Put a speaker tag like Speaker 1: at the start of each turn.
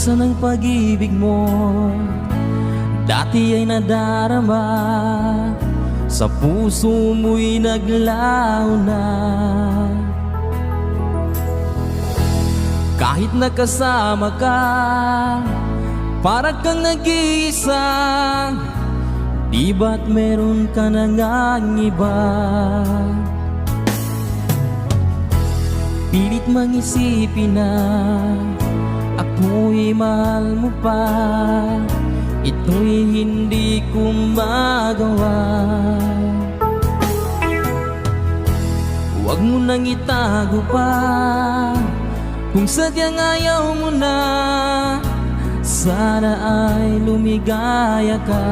Speaker 1: Asan ang pag-ibig mo? Dati ay nadarama, sa puso mo'y naglaho na. Kahit nakasama ka, para kang nag-iisa. Di ba't meron ka na ngang iba? Pilit mang isipin na ako'y mahal mo pa. Ito'y hindi ko magawa. Huwag mo nang itago pa, kung sadyang ayaw mo na. Sana ay lumigaya ka.